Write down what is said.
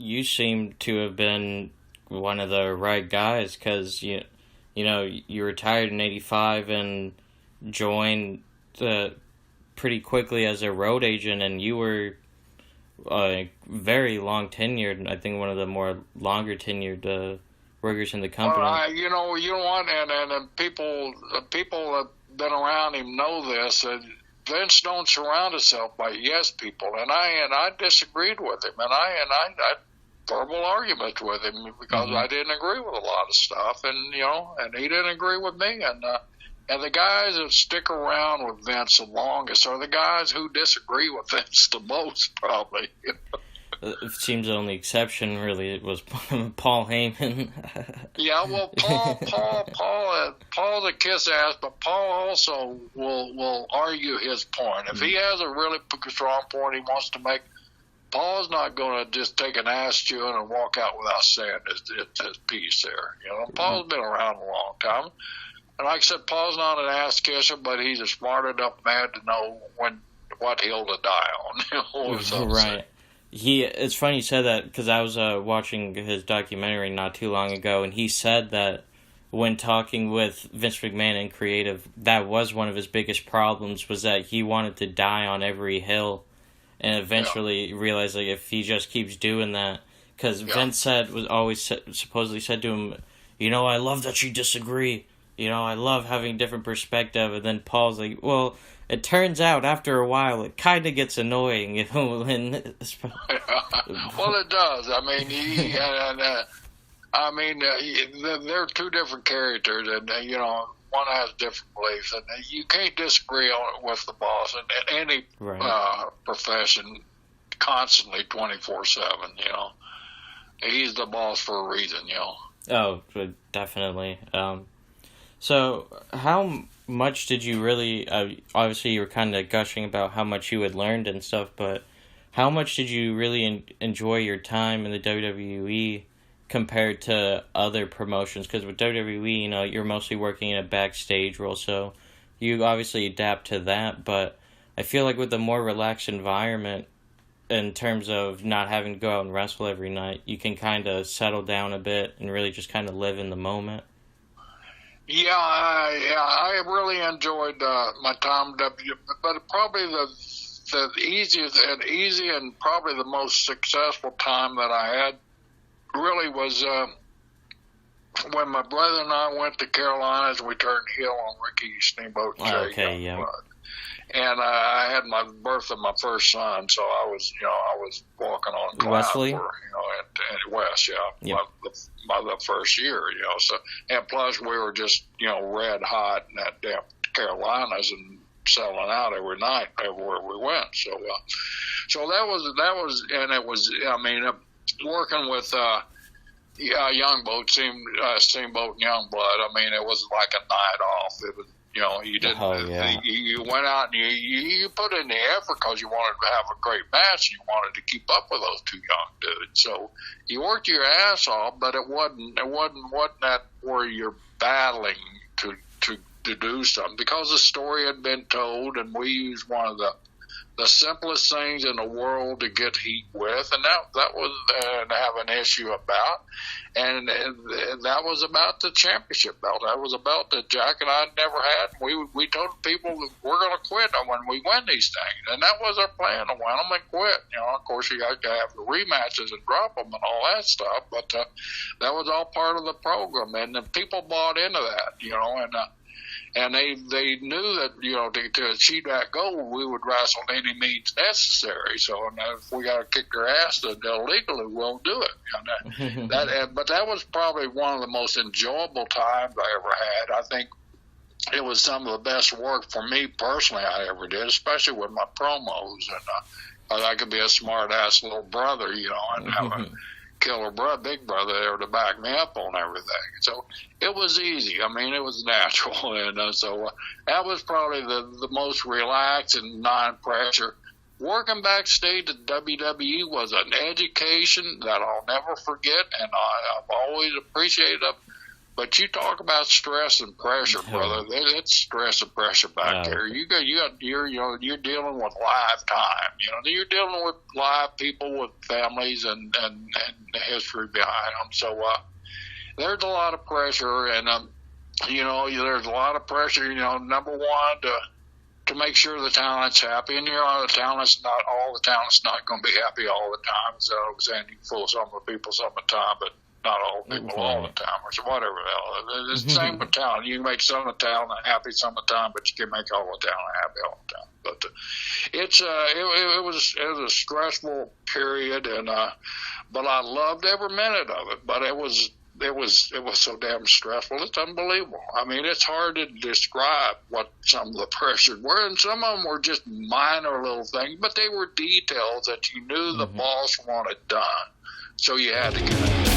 you seem to have been one of the right guys, because you retired in '85 and joined pretty quickly as a road agent, and you were very long tenured. I think one of the more longer tenured workers in the company. Well, you know what, and people that been around him know this. Vince don't surround himself by yes people, and I disagreed with him, and I had verbal arguments with him because I didn't agree with a lot of stuff, and and he didn't agree with me, and the guys that stick around with Vince the longest are the guys who disagree with Vince the most, probably. It seems the only exception really was Paul Heyman. Yeah, well, Paul's a kiss ass, but Paul also will argue his point. If he has a really strong point he wants to make, Paul's not going to just take an ass chewing and walk out without saying his piece there. Paul's been around a long time. And like I said, Paul's not an ass kisser, but he's a smart enough man to know what hill to die on. Right. It's funny you said that, because I was watching his documentary not too long ago, and he said that when talking with Vince McMahon in creative, that was one of his biggest problems, was that he wanted to die on every hill, and eventually realized if he just keeps doing that, because Vince supposedly said to him, I love that you disagree. I love having different perspective. And then Paul's like, well, it turns out after a while it kind of gets annoying, Well, it does. I mean, they're two different characters, and one has different beliefs, and you can't disagree with the boss in any profession constantly 24/7. He's the boss for a reason. Oh, definitely. So, how much did you really, obviously you were kind of gushing about how much you had learned and stuff, but how much did you really enjoy your time in the WWE compared to other promotions? Because with WWE, you're mostly working in a backstage role, so you obviously adapt to that, but I feel like with a more relaxed environment, in terms of not having to go out and wrestle every night, you can kind of settle down a bit and really just kind of live in the moment. Yeah, I really enjoyed my time at WWE, but probably the easy and probably the most successful time that I had really was when my brother and I went to Carolinas. We turned heel on Ricky Steamboat and Jay Youngblood. And I had my birth of my first son, so I was walking on cloud Wesley? at West, the first year, So, and plus we were just, red hot in that damn Carolinas and selling out every night everywhere we went. So that was, and it was, working with Steamboat and Youngblood. It was like a night off. It was. You didn't. You went out and you put in the effort because you wanted to have a great match. You wanted to keep up with those two young dudes. So you worked your ass off, but it wasn't that where you're battling to do something, because the story had been told, and we used one of the simplest things in the world to get heat with, and that was to have an issue about, and that was about the championship belt. That was a belt that Jack and I never had. We told people that we're going to quit when we win these things, and that was our plan, to win them and quit. Of course, you got to have the rematches and drop them and all that stuff, but that was all part of the program, and the people bought into that, and they knew that, to achieve that goal, we would wrestle any means necessary. So if we got to kick their ass illegally, we'll do it. But that was probably one of the most enjoyable times I ever had. I think it was some of the best work for me personally I ever did, especially with my promos. And I could be a smart-ass little brother, and have a killer big brother there to back me up on everything. So it was easy. It was natural. And so that was probably the most relaxed and non-pressure. Working backstage at WWE was an education that I'll never forget, and I've always appreciated But you talk about stress and pressure, brother. It's stress and pressure back there. You're dealing with live time. You're dealing with live people with families and the history behind them. So there's a lot of pressure, and there's a lot of pressure. Number one to make sure the talent's happy, and the talent's not going to be happy all the time. So I was saying, you can fool some of the people some of the time, but not all people all the time, or whatever the hell. It's the same with talent. You can make some of the talent happy some of the time, but you can't make all the talent happy all the time. But it was a stressful period, and but I loved every minute of it. But it was so damn stressful. It's unbelievable. I mean, it's hard to describe what some of the pressures were, and some of them were just minor little things, but they were details that you knew the boss wanted done, so you had to get it.